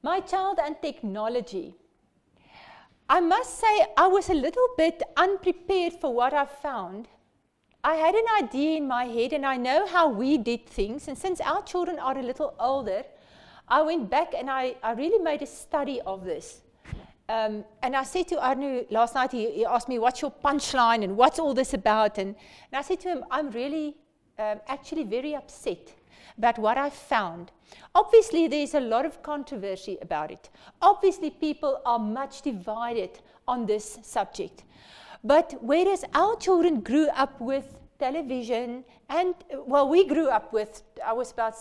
My child and technology. I must say I was a little bit unprepared for what I found. I had an idea in my head and I know how we did things, and since our children are a little older, I went back and I really made a study of this. And I said to Arno last night, he asked me, what's your punchline and what's all this about? And I said to him, I'm really actually very upset about what I found. Obviously, there's a lot of controversy about it. Obviously, people are much divided on this subject. But whereas our children grew up with television, and, well, we grew up with, I was about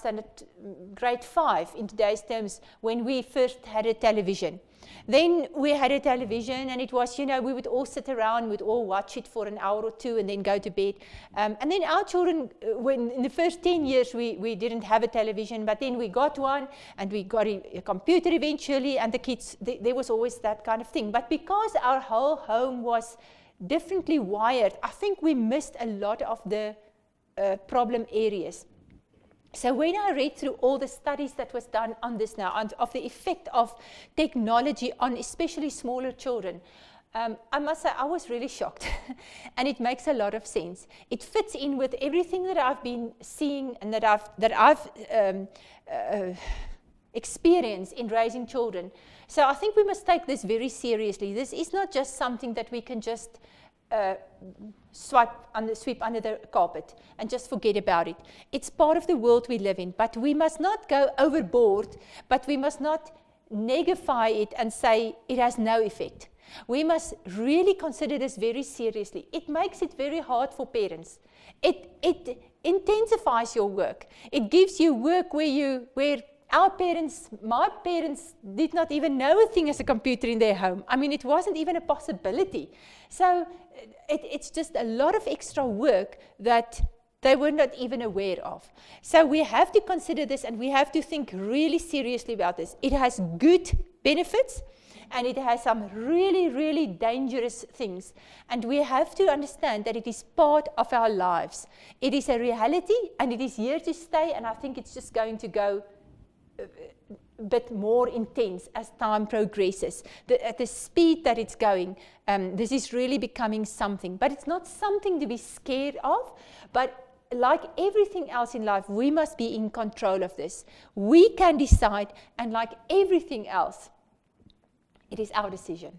grade 5 in today's terms, when we first had a television. Then we had a television, and it was, we would all sit around, we'd all watch it for an hour or two, and then go to bed. And then our children, when in the first 10 years, we didn't have a television, but then we got one, and we got a computer eventually, and the kids, there was always that kind of thing. But because our whole home was differently wired, I think we missed a lot of the problem areas. So when I read through all the studies that was done on this now, and of the effect of technology on especially smaller children, I must say I was really shocked. And it makes a lot of sense. It fits in with everything that I've been seeing and that I've experienced in raising children. So I think we must take this very seriously. This is not just something that we can just sweep under the carpet and just forget about it. It's part of the world we live in, but we must not go overboard, but we must not negify it and say it has no effect. We must really consider this very seriously. It makes it very hard for parents. It intensifies your work. It gives you work where our parents, my parents, did not even know a thing as a computer in their home. I mean, it wasn't even a possibility. So it's just a lot of extra work that they were not even aware of. So we have to consider this, and we have to think really seriously about this. It has good benefits, and it has some really, really dangerous things. And we have to understand that it is part of our lives. It is a reality, and it is here to stay, and I think it's just going to go a bit more intense as time progresses. At the speed that it's going, this is really becoming something. But it's not something to be scared of, but like everything else in life, we must be in control of this. We can decide, and like everything else, it is our decision.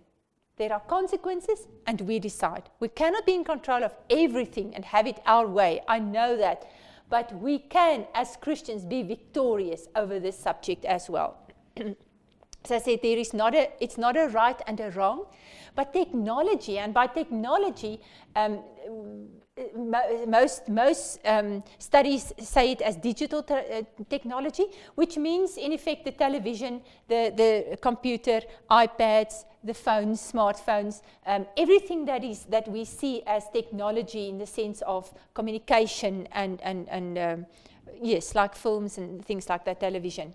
There are consequences, and we decide. We cannot be in control of everything and have it our way. I know that. But we can, as Christians, be victorious over this subject as well. As I said, it's not a right and a wrong, but technology, and by technology, most studies say it as digital technology, which means, in effect, the television, the computer, iPads, the phones, smartphones, everything that we see as technology in the sense of communication and yes, like films and things like that, television.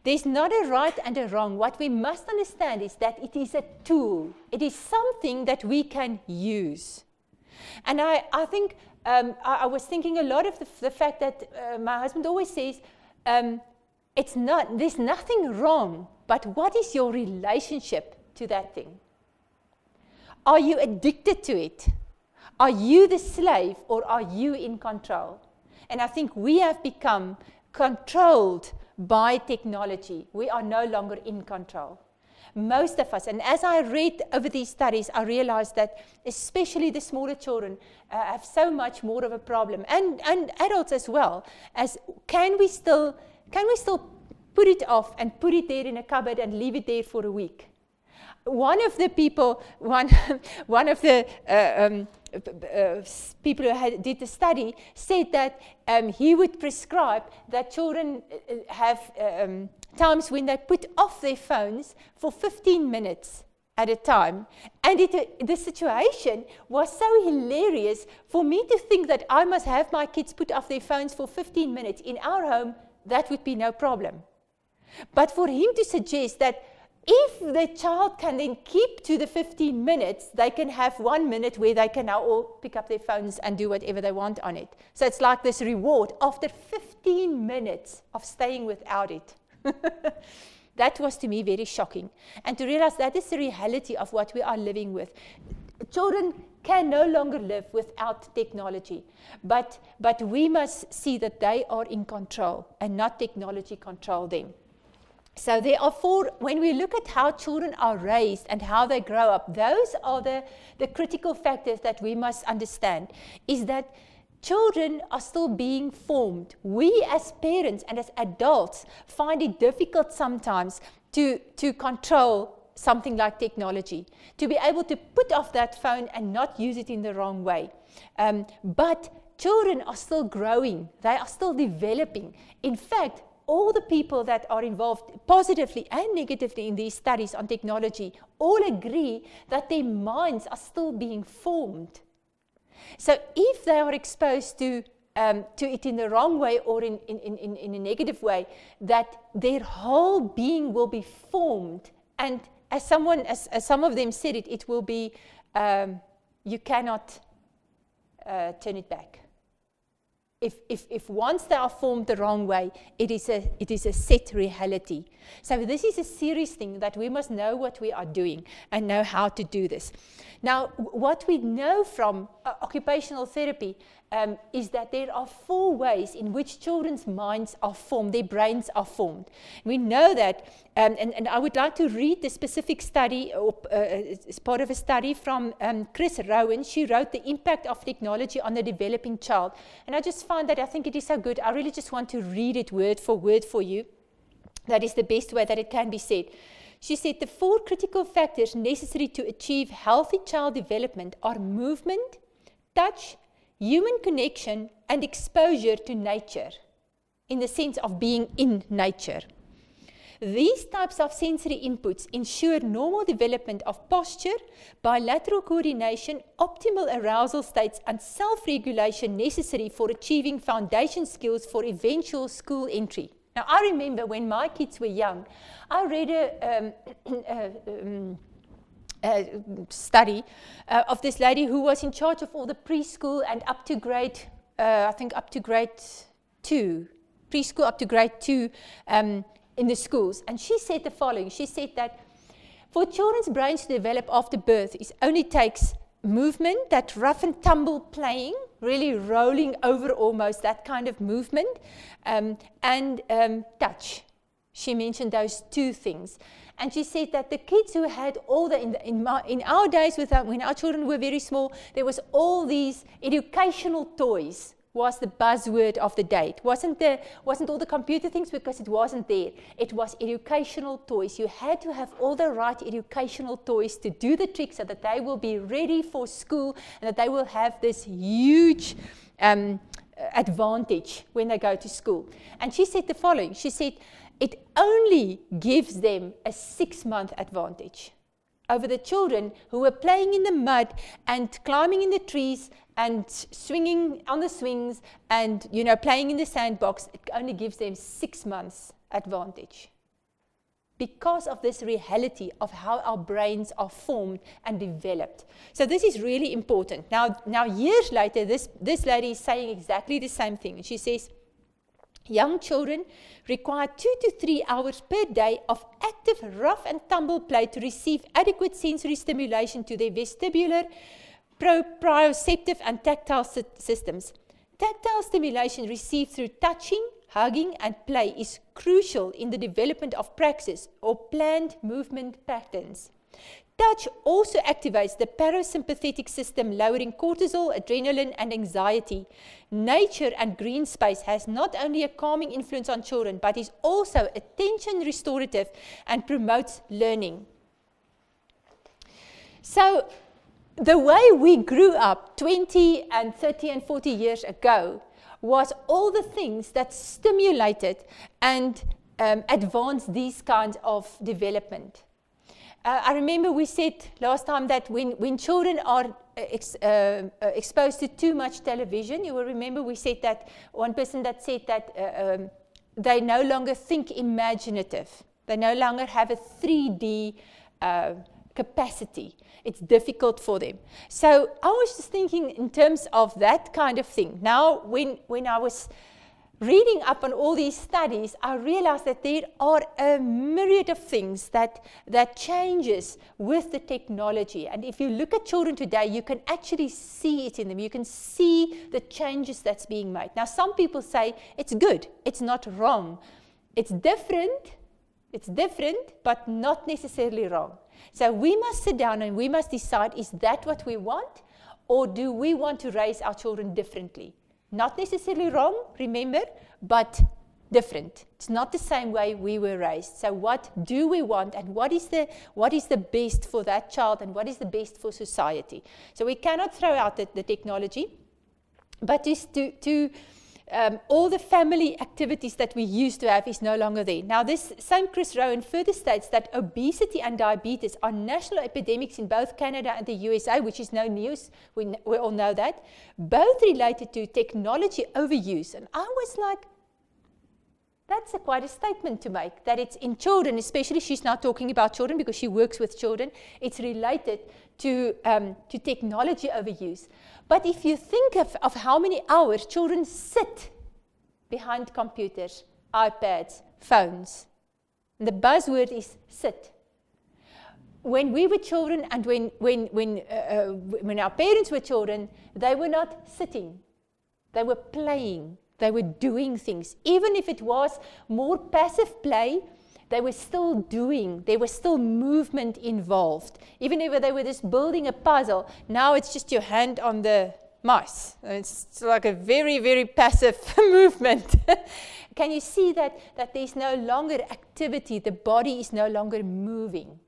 There's not a right and a wrong. What we must understand is that it is a tool. It is something that we can use. And I think I was thinking a lot of the fact that my husband always says, there's nothing wrong, but what is your relationship to that thing? Are you addicted to it? Are you the slave, or are you in control? And I think we have become controlled by technology. We are no longer in control. Most of us, and as I read over these studies, I realized that especially the smaller children have so much more of a problem, and adults as well, as can we still put it off and put it there in a cupboard and leave it there for a week? One of the people who did the study said that he would prescribe that children have times when they put off their phones for 15 minutes at a time. And the situation was so hilarious for me to think that I must have my kids put off their phones for 15 minutes. In our home, that would be no problem. But for him to suggest that if the child can then keep to the 15 minutes, they can have 1 minute where they can now all pick up their phones and do whatever they want on it. So it's like this reward after 15 minutes of staying without it. That was to me very shocking. And to realize that is the reality of what we are living with. Children can no longer live without technology. But we must see that they are in control and not technology control them. So there are when we look at how children are raised and how they grow up, those are the critical factors that we must understand, is that children are still being formed. We as parents and as adults find it difficult sometimes to control something like technology, to be able to put off that phone and not use it in the wrong way. But children are still growing. They are still developing. In fact, all the people that are involved positively and negatively in these studies on technology all agree that their minds are still being formed. So if they are exposed to it in the wrong way or in a negative way, that their whole being will be formed. And as some of them said it will be, you cannot turn it back. If once they are formed the wrong way, it is a set reality. So this is a serious thing that we must know what we are doing and know how to do this. Now, what we know from occupational therapy is that there are 4 ways in which children's minds are formed, their brains are formed. We know that, and I would like to read the specific study, it's part of a study from Chris Rowan. She wrote The Impact of Technology on the Developing Child. And I just find that I think it is so good. I really just want to read it word for you. That is the best way that it can be said. She said the 4 critical factors necessary to achieve healthy child development are movement, touch, human connection, and exposure to nature, in the sense of being in nature. These types of sensory inputs ensure normal development of posture, bilateral coordination, optimal arousal states, and self-regulation necessary for achieving foundation skills for eventual school entry. Now, I remember when my kids were young, I read a study of this lady who was in charge of all the preschool and up to grade, up to grade 2, preschool up to grade 2 in the schools. And she said the following. She said that for children's brains to develop after birth, it only takes movement, that rough and tumble playing, really rolling over almost, that kind of movement, and touch. She mentioned those 2 things. And she said that the kids who had all in our days, when our children were very small, there was all these educational toys was the buzzword of the day. It wasn't all the computer things, because it wasn't there. It was educational toys. You had to have all the right educational toys to do the trick so that they will be ready for school and that they will have this huge advantage when they go to school. And she said the following. She said, it only gives them a 6-month advantage over the children who were playing in the mud and climbing in the trees and swinging on the swings and, playing in the sandbox. It only gives them 6 months advantage because of this reality of how our brains are formed and developed. So this is really important. Now years later, this lady is saying exactly the same thing. She says, young children require 2 to 3 hours per day of active rough and tumble play to receive adequate sensory stimulation to their vestibular, proprioceptive, and tactile systems. Tactile stimulation received through touching, hugging, and play is crucial in the development of praxis or planned movement patterns. Touch also activates the parasympathetic system, lowering cortisol, adrenaline, and anxiety. Nature and green space has not only a calming influence on children, but is also attention restorative and promotes learning. So, the way we grew up 20 and 30 and 40 years ago was all the things that stimulated and advanced these kinds of development. I remember we said last time that when children are exposed to too much television, you will remember we said that one person that said that they no longer think imaginative. They no longer have a 3D capacity. It's difficult for them. So I was just thinking in terms of that kind of thing. Now, when I was reading up on all these studies, I realized that there are a myriad of things that changes with the technology. And if you look at children today, you can actually see it in them. You can see the changes that's being made. Now, some people say it's good, it's not wrong. It's different, but not necessarily wrong. So we must sit down and we must decide, is that what we want? Or do we want to raise our children differently? Not necessarily wrong, remember, but different. It's not the same way we were raised. So what do we want, and what is the best for that child, and what is the best for society? So we cannot throw out the technology, but just all the family activities that we used to have is no longer there. Now, this same Chris Rowan further states that obesity and diabetes are national epidemics in both Canada and the USA, which is no news. We all know that. Both related to technology overuse. And I was like, that's quite a statement to make, that it's in children, especially she's now talking about children because she works with children. It's related to technology overuse. But if you think of how many hours children sit behind computers, iPads, phones, and the buzzword is sit. When we were children and when our parents were children, they were not sitting. They were playing. They were doing things. Even if it was more passive play, they were still doing. There was still movement involved. Even if they were just building a puzzle, now it's just your hand on the mouse. It's like a very, very passive movement. Can you see that there's no longer activity? The body is no longer moving.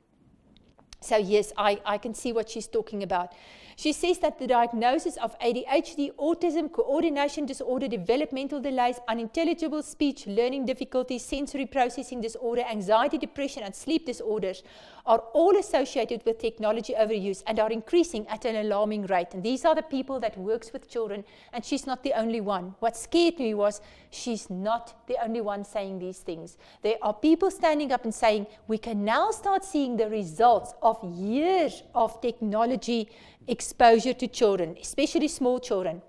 So yes, I can see what she's talking about. She says that the diagnosis of ADHD, autism, coordination disorder, developmental delays, unintelligible speech, learning difficulties, sensory processing disorder, anxiety, depression, and sleep disorders are all associated with technology overuse and are increasing at an alarming rate. And these are the people that works with children, and she's not the only one. What scared me was she's not the only one saying these things. There are people standing up and saying, we can now start seeing the results of years of technology exposure to children, especially small children.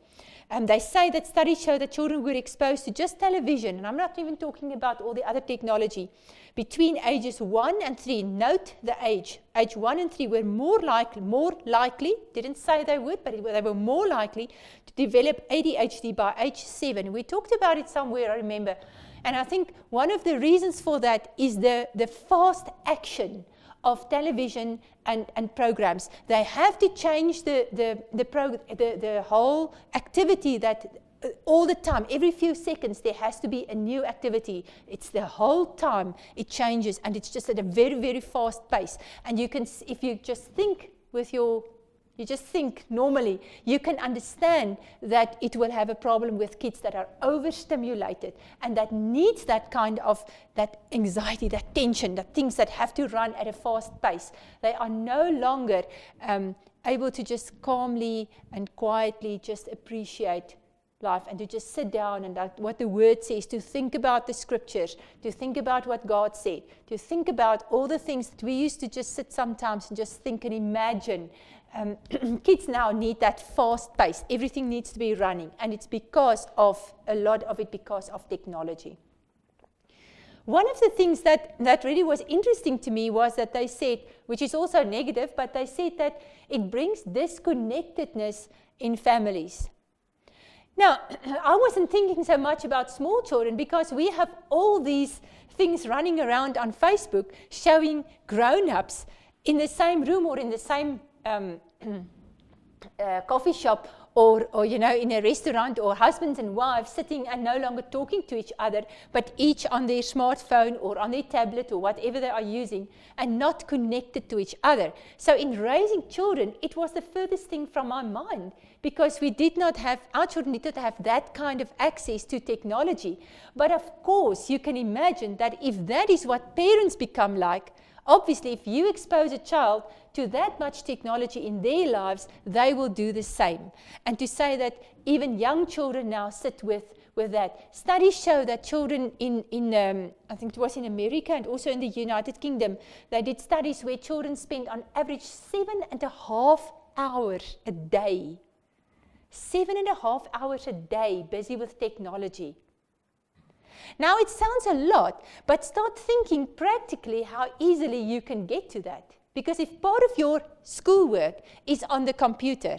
They say that studies show that children were exposed to just television, and I'm not even talking about all the other technology, between ages 1 and 3. Note the age. Age 1 and 3 were more likely, didn't say they would, but they were more likely to develop ADHD by age 7. We talked about it somewhere, I remember. And I think one of the reasons for that is the fast action of television and programs. They have to change the whole activity that all the time, every few seconds, there has to be a new activity. It's the whole time it changes, and it's just at a very, very fast pace. And you can, if you just think with you just think normally, you can understand that it will have a problem with kids that are overstimulated and that needs that kind of that anxiety, that tension, that things that have to run at a fast pace. They are no longer able to just calmly and quietly just appreciate life and to just sit down and what the word says, to think about the scriptures, to think about what God said, to think about all the things that we used to just sit sometimes and just think and imagine. Kids now need that fast pace. Everything needs to be running, and it's because of a lot of it because of technology. One of the things that really was interesting to me was that they said, which is also negative, but they said that it brings disconnectedness in families. Now, I wasn't thinking so much about small children because we have all these things running around on Facebook showing grown-ups in the same room or in the same coffee shop or in a restaurant, or husbands and wives sitting and no longer talking to each other, but each on their smartphone or on their tablet or whatever they are using, and not connected to each other. So in raising children, it was the furthest thing from my mind, because our children did not have that kind of access to technology. But of course, you can imagine that if that is what parents become like, obviously, if you expose a child to that much technology in their lives, they will do the same. And to say that even young children now sit with that. Studies show that children in I think it was in America and also in the United Kingdom, they did studies where children spend on average 7.5 hours a day. 7.5 hours a day busy with technology. Now, it sounds a lot, but start thinking practically how easily you can get to that. Because if part of your schoolwork is on the computer,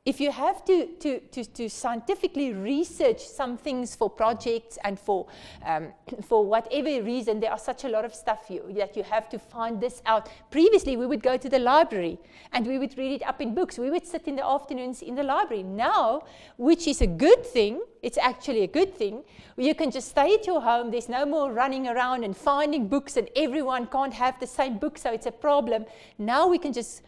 if you have to scientifically research some things for projects and for whatever reason, there are such a lot of stuff that you have to find this out. Previously, we would go to the library and we would read it up in books. We would sit in the afternoons in the library. Now, which is a good thing, it's actually a good thing, you can just stay at your home. There's no more running around and finding books, and everyone can't have the same book, so it's a problem. Now we can just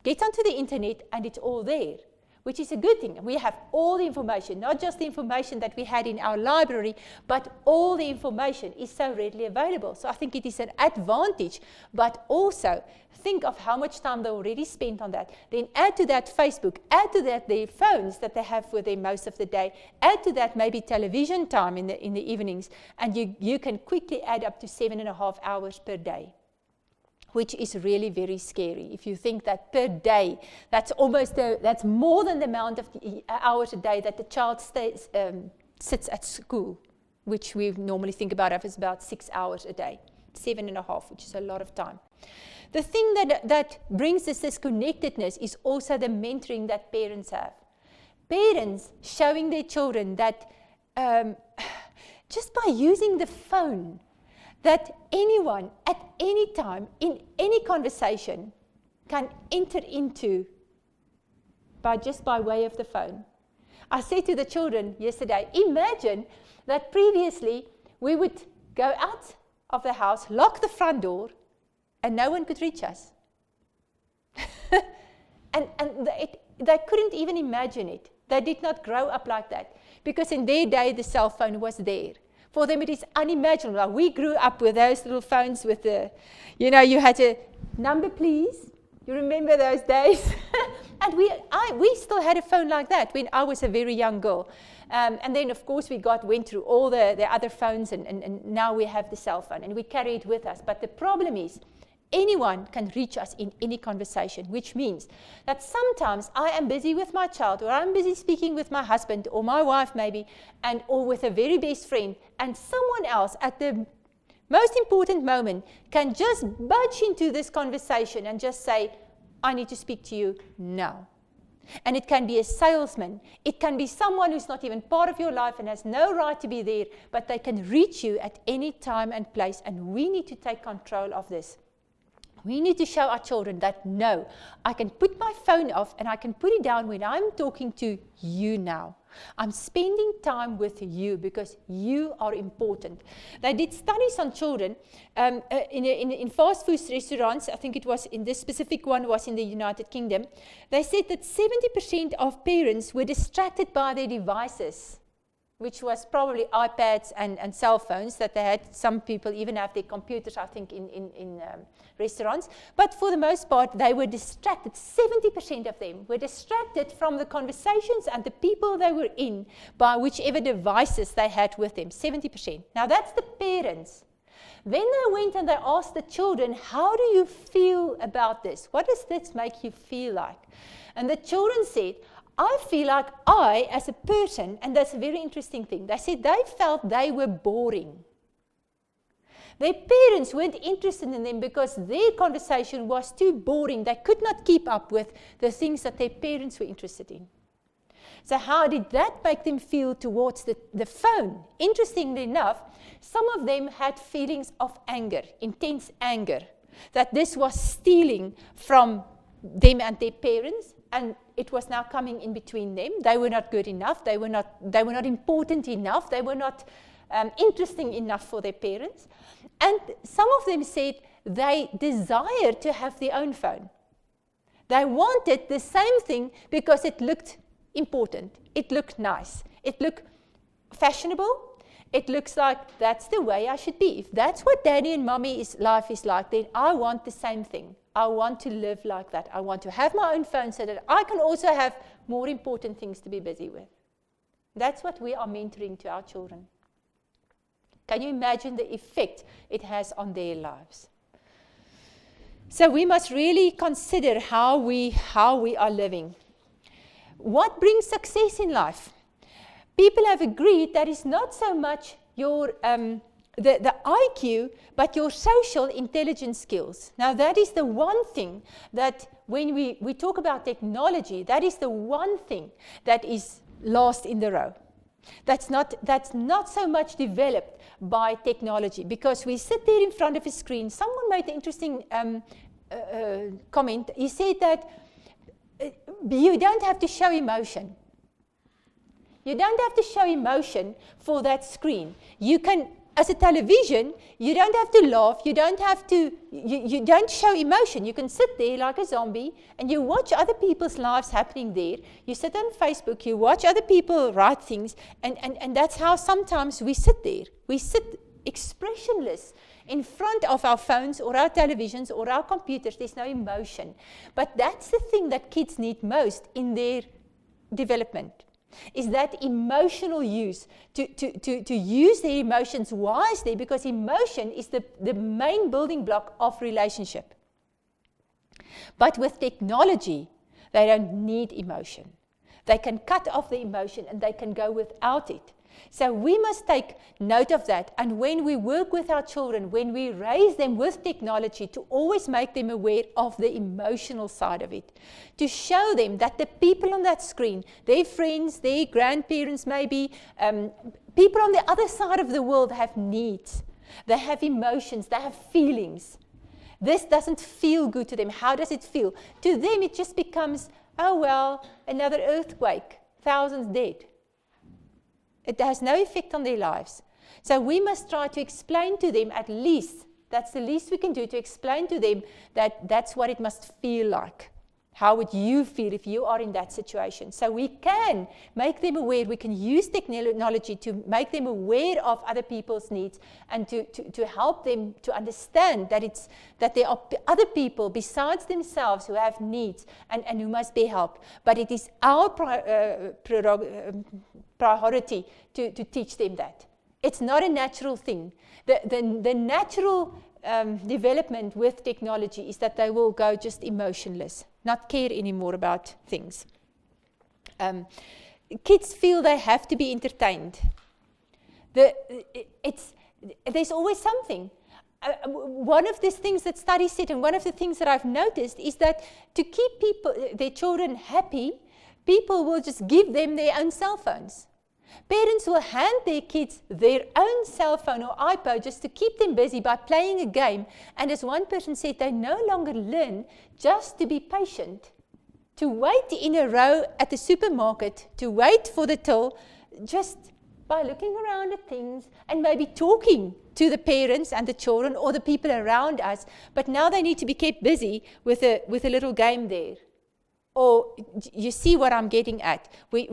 get onto the internet and it's all there, which is a good thing. We have all the information, not just the information that we had in our library, but all the information is so readily available. So I think it is an advantage, but also think of how much time they already spent on that. Then add to that Facebook, add to that their phones that they have with them most of the day, add to that maybe television time in the evenings, and you can quickly add up to 7.5 hours per day, which is really very scary. If you think that per day, that's more than the amount of hours a day that the child sits at school, which we normally think about as about 6 hours a day, 7.5, which is a lot of time. The thing that brings this disconnectedness is also the mentoring that parents have. Parents showing their children that just by using the phone, that anyone at any time in any conversation can enter into by way of the phone. I said to the children yesterday, imagine that previously we would go out of the house, lock the front door, and no one could reach us. and they couldn't even imagine it. They did not grow up like that, because in their day the cell phone was there. For them, it is unimaginable. We grew up with those little phones with you had a number, please. You remember those days? And we still had a phone like that when I was a very young girl. And then, of course, we went through all the other phones, and now we have the cell phone, and we carry it with us. But the problem is, anyone can reach us in any conversation, which means that sometimes I am busy with my child, or I'm busy speaking with my husband or my wife maybe, or with a very best friend, and someone else at the most important moment can just budge into this conversation and just say, I need to speak to you now. And it can be a salesman. It can be someone who's not even part of your life and has no right to be there, but they can reach you at any time and place, and we need to take control of this. We need to show our children that, no, I can put my phone off and I can put it down when I'm talking to you now. I'm spending time with you because you are important. They did studies on children in fast food restaurants. I think it was in this specific one was in the United Kingdom. They said that 70% of parents were distracted by their devices, which was probably iPads and cell phones that they had. Some people even have their computers, I think, in restaurants. But for the most part, they were distracted. 70% of them were distracted from the conversations and the people they were in by whichever devices they had with them. 70%. Now, that's the parents. Then they went and they asked the children, how do you feel about this? What does this make you feel like? And the children said, I feel like I, as a person, and that's a very interesting thing, they said they felt they were boring. Their parents weren't interested in them because their conversation was too boring. They could not keep up with the things that their parents were interested in. So how did that make them feel towards the phone? Interestingly enough, some of them had feelings of anger, intense anger, that this was stealing from them and their parents, and it was now coming in between them. They were not good enough. They were not important enough. They were not interesting enough for their parents. And some of them said they desired to have their own phone. They wanted the same thing because it looked important. It looked nice. It looked fashionable. It looks like that's the way I should be. If that's what daddy and mommy's life is like, then I want the same thing. I want to live like that. I want to have my own phone so that I can also have more important things to be busy with. That's what we are mentoring to our children. Can you imagine the effect it has on their lives? So we must really consider how we are living. What brings success in life? people have agreed that it's not so much your the IQ, but your social intelligence skills. Now, that is the one thing that when we talk about technology, that is the one thing that is last in the row. That's not so much developed by technology, because we sit there in front of a screen. Someone made an interesting comment. He said that you don't have to show emotion. You don't have to show emotion for that screen. You can, as a television, you don't have to laugh, you don't have to, you don't show emotion. You can sit there like a zombie and you watch other people's lives happening there. You sit on Facebook, you watch other people write things, and that's how sometimes we sit there. We sit expressionless in front of our phones or our televisions or our computers. There's no emotion. But that's the thing that kids need most in their development, is that emotional use, to use their emotions wisely, because emotion is the main building block of relationship. But with technology, they don't need emotion. They can cut off the emotion and they can go without it. So we must take note of that. And when we work with our children, when we raise them with technology, to always make them aware of the emotional side of it. To show them that the people on that screen, their friends, their grandparents maybe, people on the other side of the world have needs. They have emotions, they have feelings. This doesn't feel good to them. How does it feel? To them it just becomes, oh well, another earthquake, thousands dead. It has no effect on their lives. So we must try to explain to them, at least, that's the least we can do, to explain to them that that's what it must feel like. How would you feel if you are in that situation? So we can make them aware. We can use technology to make them aware of other people's needs, and to help them to understand that there are other people besides themselves who have needs and who must be helped. But it is our priority to teach them that. It's not a natural thing. The natural development with technology is that they will go just emotionless, not care anymore about things. Kids feel they have to be entertained. There's always something. One of these things that studies said, and one of the things that I've noticed, is that to keep their children happy, people will just give them their own cell phones. Parents will hand their kids their own cell phone or iPod just to keep them busy by playing a game. And as one person said, they no longer learn just to be patient, to wait in a row at the supermarket, to wait for the till, just by looking around at things and maybe talking to the parents and the children or the people around us. But now they need to be kept busy with a little game there. Or you see what I'm getting at. We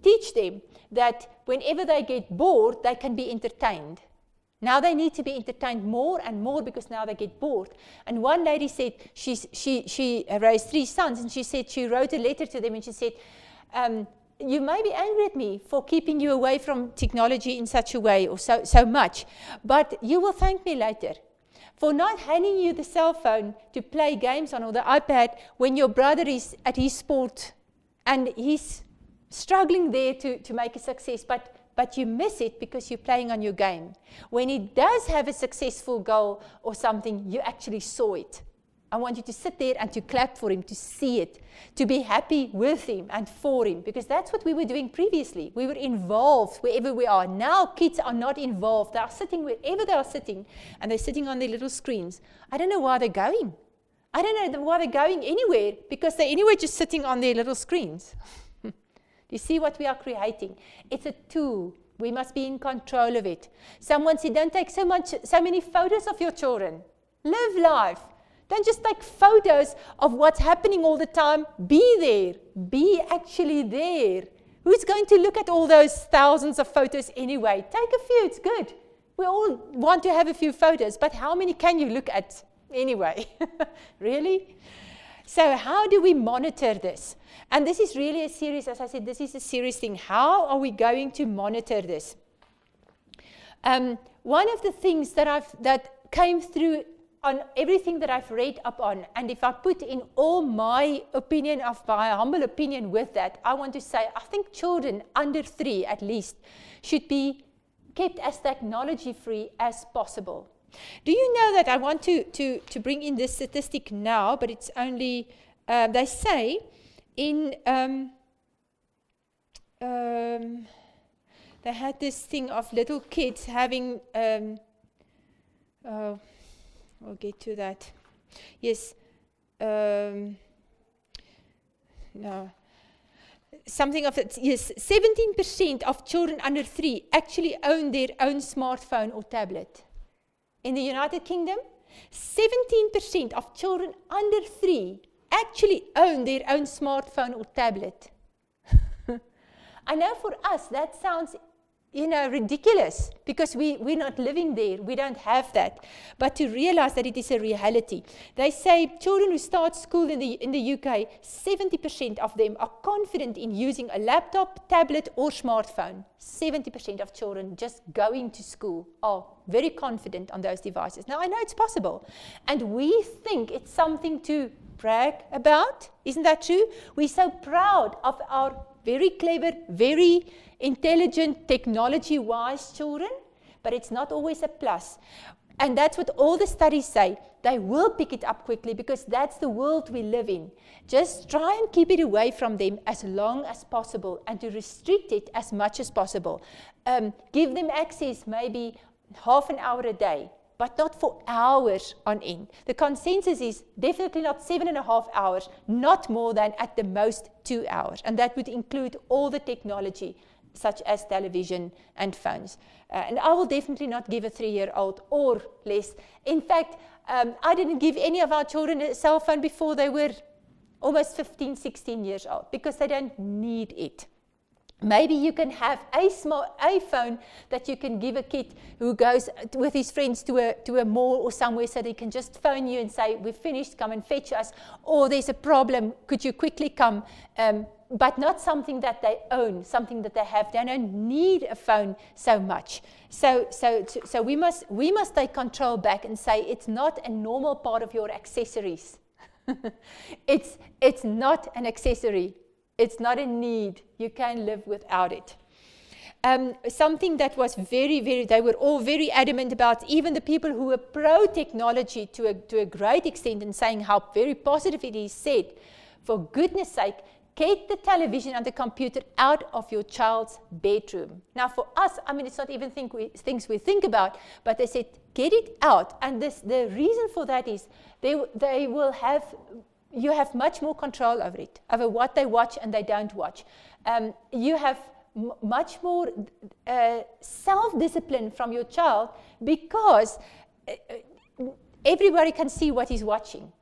teach them that whenever they get bored, they can be entertained. Now they need to be entertained more and more because now they get bored. And one lady said she raised 3 sons, and she said she wrote a letter to them, and she said, you may be angry at me for keeping you away from technology in such a way or so much, but you will thank me later for not handing you the cell phone to play games on, or the iPad, when your brother is at his sport and he's struggling there to make a success, but you miss it because you're playing on your game. When he does have a successful goal or something, you actually saw it. I want you to sit there and to clap for him, to see it, to be happy with him and for him, because that's what we were doing previously. We were involved wherever we are. Now kids are not involved. They are sitting wherever they are sitting, and they're sitting on their little screens. I don't know why they're going. I don't know why they're going anywhere, because they're anyway just sitting on their little screens. Do you see what we are creating? It's a tool. We must be in control of it. Someone said, don't take so many photos of your children. Live life. Don't just take photos of what's happening all the time. Be there. Be actually there. Who's going to look at all those thousands of photos anyway? Take a few. It's good. We all want to have a few photos, but how many can you look at anyway? Really? So how do we monitor this? And this is really a serious, as I said, this is a serious thing. How are we going to monitor this? One of the things that came through on everything that I've read up on, and if I put in all my opinion, of my humble opinion with that, I want to say I think children under 3 at least should be kept as technology free as possible. Do you know that I want to bring in this statistic now, but it's only, they say in, they had this thing of little kids having, we'll get to that. Yes, no. Something of it, yes, 17% of children under 3 actually own their own smartphone or tablet. In the United Kingdom, 17% of children under 3 actually own their own smartphone or tablet. I know for us that sounds, ridiculous, because we're not living there. We don't have that. But to realize that it is a reality. They say children who start school in the UK, 70% of them are confident in using a laptop, tablet, or smartphone. 70% of children just going to school are very confident on those devices. Now, I know it's possible. And we think it's something to brag about. Isn't that true? We're so proud of our very clever, very intelligent, technology-wise children, but it's not always a plus. And that's what all the studies say. They will pick it up quickly because that's the world we live in. Just try and keep it away from them as long as possible and to restrict it as much as possible. Give them access maybe half an hour a day, but not for hours on end. The consensus is definitely not 7.5 hours, not more than at the most 2 hours. And that would include all the technology, such as television and phones. And I will definitely not give a 3-year-old or less. In fact, I didn't give any of our children a cell phone before they were almost 15, 16 years old, because they don't need it. Maybe you can have a phone that you can give a kid who goes with his friends to a mall or somewhere, so they can just phone you and say, we've finished, come and fetch us, or there's a problem, could you quickly come? But not something that they own, something that they have. They don't need a phone so much. So we must take control back and say it's not a normal part of your accessories. It's not an accessory. It's not a need. You can live without it. Something that was they were all very adamant about, even the people who were pro-technology to a great extent, and saying how very positive it is, said, for goodness sake, get the television and the computer out of your child's bedroom. Now for us, it's not even things we think about, but they said, get it out. And the reason for that is they will have, you have much more control over it, over what they watch and they don't watch. You have much more self-discipline from your child, because everybody can see what he's watching.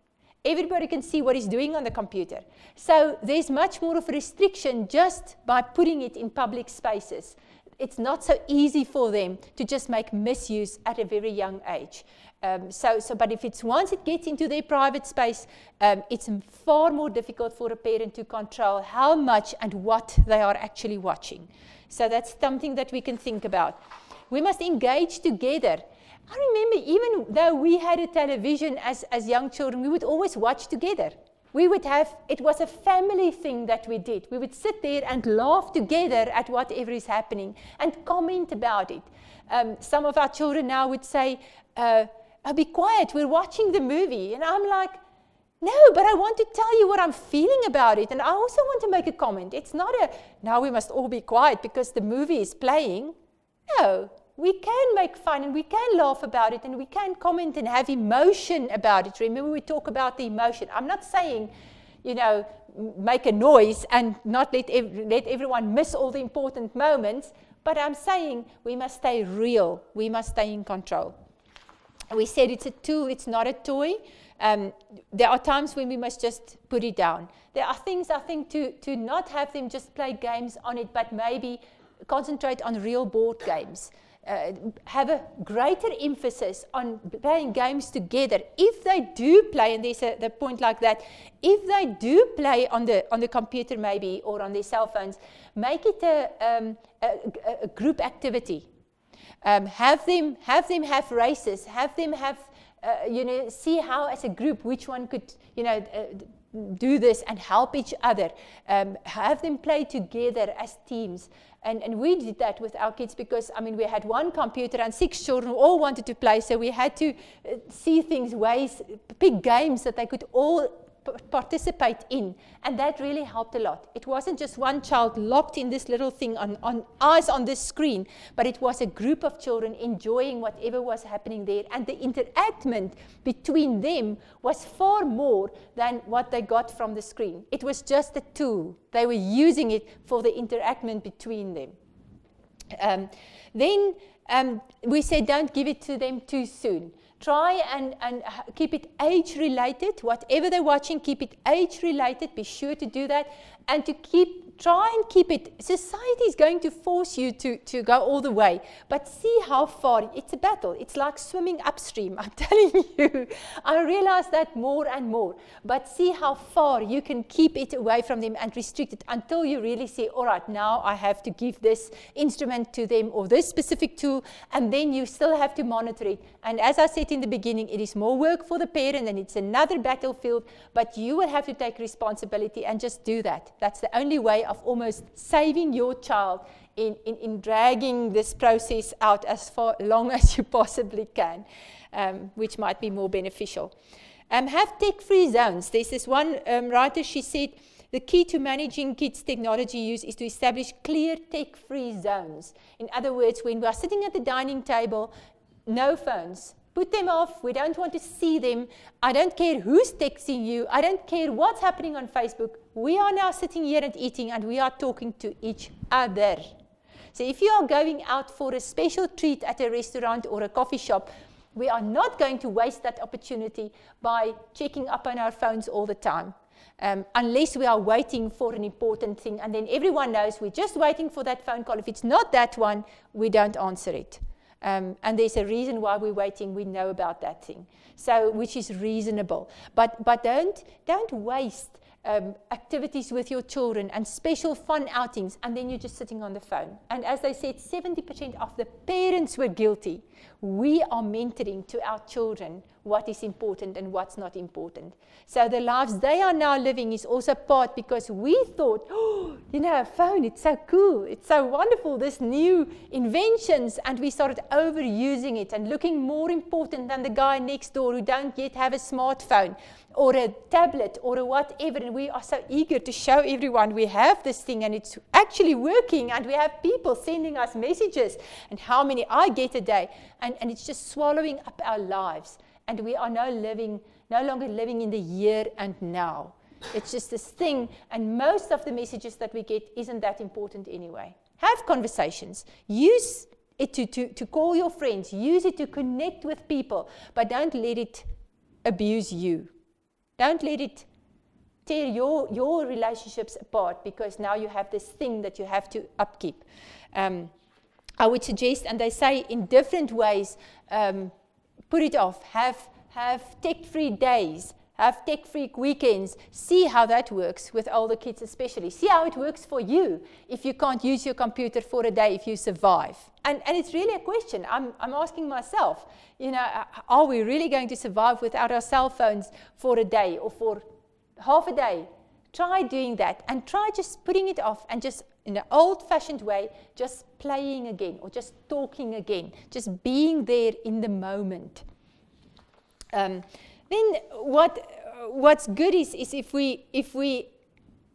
Everybody can see what he's doing on the computer. So there's much more of a restriction just by putting it in public spaces. It's not so easy for them to just make misuse at a very young age. But if once it gets into their private space, it's far more difficult for a parent to control how much and what they are actually watching. So that's something that we can think about. We must engage together. I remember, even though we had a television as young children, we would always watch together. It was a family thing that we did. We would sit there and laugh together at whatever is happening and comment about it. Some of our children now would say, be quiet, we're watching the movie. And I'm like, no, but I want to tell you what I'm feeling about it. And I also want to make a comment. It's not now we must all be quiet because the movie is playing. No. We can make fun and we can laugh about it and we can comment and have emotion about it. Remember, we talk about the emotion. I'm not saying, make a noise and not let everyone miss all the important moments, but I'm saying we must stay real. We must stay in control. We said it's a tool, it's not a toy. There are times when we must just put it down. There are things, I think, to not have them just play games on it, but maybe concentrate on real board games. Have a greater emphasis on playing games together. If they do play, and there's the point like that, if they do play on the computer maybe, or on their cell phones, make it a group activity. Have them have races, have them have see how as a group, which one could, do this and help each other, have them play together as teams. And we did that with our kids because, we had one computer and 6 children who all wanted to play, so we had to see things, pick games that they could all participate in, and that really helped a lot. It wasn't just one child locked in this little thing on eyes on this screen, but it was a group of children enjoying whatever was happening there, and the interaction between them was far more than what they got from the screen. It was just a tool. They were using it for the interaction between them. Then we said don't give it to them too soon. Try and keep it age-related. Whatever they're watching, keep it age-related. Be sure to do that. And to try and keep it. Society is going to force you to go all the way. But see how far. It's a battle. It's like swimming upstream. I'm telling you. I realize that more and more. But see how far you can keep it away from them and restrict it until you really say, all right, now I have to give this instrument to them or this specific tool. And then you still have to monitor it. And as I said in the beginning, it is more work for the parent and it's another battlefield. But you will have to take responsibility and just do that. That's the only way of almost saving your child in dragging this process out as far long as you possibly can, which might be more beneficial. Have tech-free zones. There's this one writer, she said, the key to managing kids' technology use is to establish clear tech-free zones. In other words, when we are sitting at the dining table, no phones. Put them off. We don't want to see them. I don't care who's texting you. I don't care what's happening on Facebook. We are now sitting here and eating, and we are talking to each other. So if you are going out for a special treat at a restaurant or a coffee shop, we are not going to waste that opportunity by checking up on our phones all the time. Unless we are waiting for an important thing, and then everyone knows we're just waiting for that phone call. If it's not that one, we don't answer it. And there's a reason why we're waiting. We know about that thing, so which is reasonable. But don't waste activities with your children and special fun outings, and then you're just sitting on the phone. And as they said, 70% of the parents were guilty. We are mentoring to our children what is important and what's not important. So the lives they are now living is also part because we thought, a phone, it's so cool, it's so wonderful, this new inventions, and we started overusing it and looking more important than the guy next door who don't yet have a smartphone or a tablet or a whatever, and we are so eager to show everyone we have this thing and it's actually working, and we have people sending us messages, and how many I get a day, and it's just swallowing up our lives. And we are no longer living in the here and now. It's just this thing, and most of the messages that we get isn't that important anyway. Have conversations. Use it to call your friends. Use it to connect with people, but don't let it abuse you. Don't let it tear your relationships apart because now you have this thing that you have to upkeep. I would suggest, and they say in different ways, put it off. Have tech-free days. Have tech-free weekends. See how that works with older kids especially. See how it works for you if you can't use your computer for a day if you survive. And it's really a question. I'm asking myself, are we really going to survive without our cell phones for a day or for half a day? Try doing that and try just putting it off and just in an old-fashioned way, just playing again or just talking again, just being there in the moment. Then what's good is if we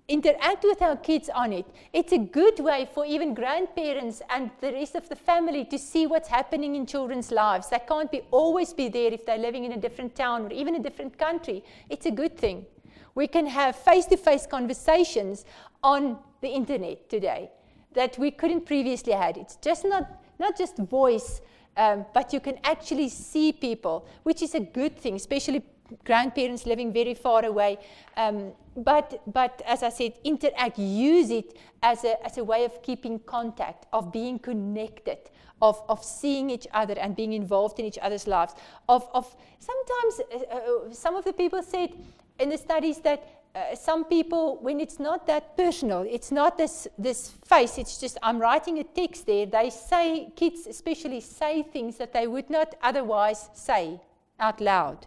interact with our kids on it, it's a good way for even grandparents and the rest of the family to see what's happening in children's lives. They can't always be there if they're living in a different town or even a different country. It's a good thing. We can have face-to-face conversations on the internet today that we couldn't previously had. It's just not just voice, but you can actually see people, which is a good thing, especially grandparents living very far away. But as I said, interact, use it as a way of keeping contact, of being connected, of seeing each other and being involved in each other's lives. Sometimes some of the people said in the studies that some people, when it's not that personal, it's not this face, it's just I'm writing a text there, they say, kids especially say things that they would not otherwise say. out loud.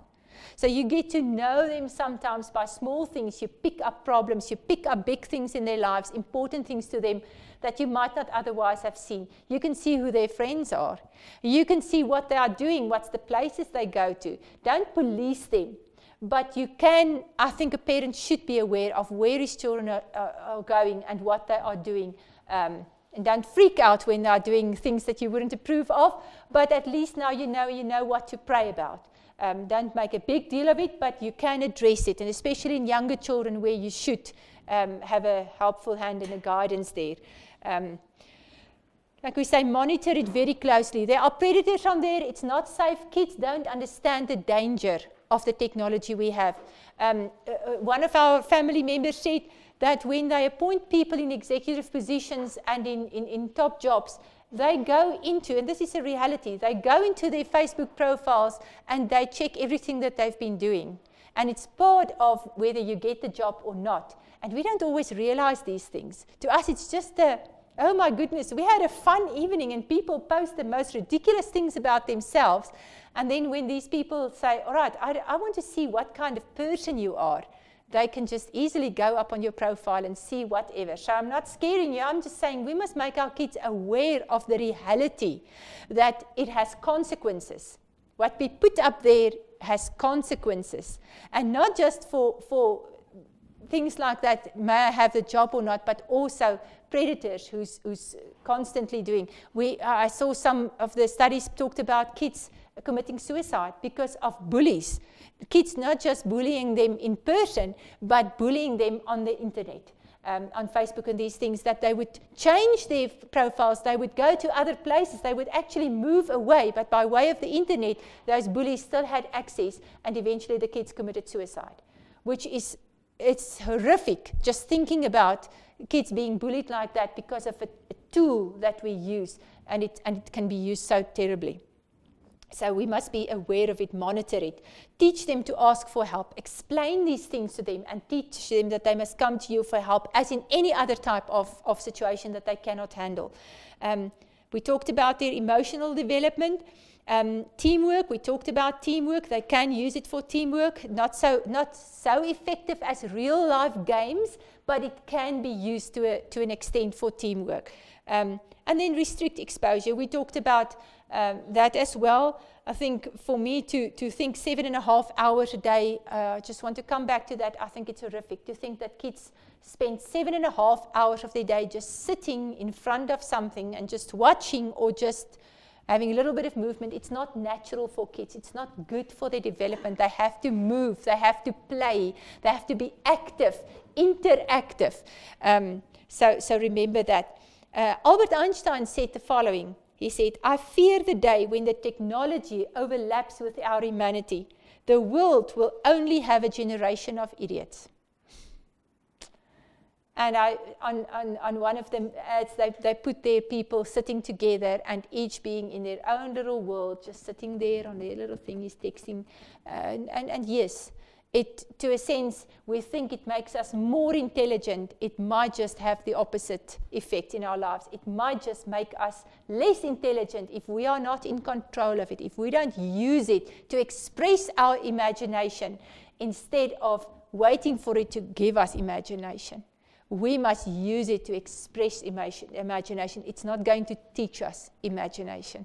So you get to know them sometimes by small things. You pick up problems, you pick up big things in their lives, important things to them that you might not otherwise have seen. You can see who their friends are. You can see what they are doing, what's the places they go to. Don't police them. But you can, I think a parent should be aware of where his children are going and what they are doing. And don't freak out when they are doing things that you wouldn't approve of. But at least now you know what to pray about. Don't make a big deal of it, but you can address it. And especially in younger children where you should have a helpful hand and a guidance there. Like we say, monitor it very closely. There are predators on there. It's not safe. Kids don't understand the danger of the technology we have. One of our family members said that when they appoint people in executive positions and in top jobs, they go into, and this is a reality, they go into their Facebook profiles and they check everything that they've been doing. And it's part of whether you get the job or not. And we don't always realize these things. To us, it's just oh my goodness, we had a fun evening and people post the most ridiculous things about themselves. And then when these people say, all right, I want to see what kind of person you are, they can just easily go up on your profile and see whatever. So I'm not scaring you. I'm just saying we must make our kids aware of the reality that it has consequences. What we put up there has consequences. And not just for things like that, may I have the job or not, but also predators who's constantly doing. I saw some of the studies talked about kids committing suicide because of bullies. Kids not just bullying them in person, but bullying them on the internet, on Facebook and these things, that they would change their profiles, they would go to other places, they would actually move away, but by way of the internet, those bullies still had access, and eventually the kids committed suicide, which is, it's horrific, just thinking about kids being bullied like that because of a tool that we use, and it can be used so terribly. So we must be aware of it, monitor it, teach them to ask for help, explain these things to them, and teach them that they must come to you for help, as in any other type of situation that they cannot handle. We talked about their emotional development. Teamwork, we talked about teamwork. They can use it for teamwork, not so effective as real life games, but it can be used to an extent for teamwork. And then restrict exposure. We talked about that as well. I think for me to think 7.5 hours a day, I just want to come back to that. I think it's horrific to think that kids spend 7.5 hours of their day just sitting in front of something and just watching or just having a little bit of movement. It's not natural for kids. It's not good for their development. They have to move. They have to play. They have to be active, interactive. So remember that. Albert Einstein said the following. He said, I fear the day when the technology overlaps with our humanity. The world will only have a generation of idiots. And on one of them ads, they put their people sitting together and each being in their own little world, just sitting there on their little thingies, texting. And yes, to a sense, we think it makes us more intelligent. It might just have the opposite effect in our lives. It might just make us less intelligent if we are not in control of it, if we don't use it to express our imagination instead of waiting for it to give us imagination. We must use it to express imagination. It's not going to teach us imagination.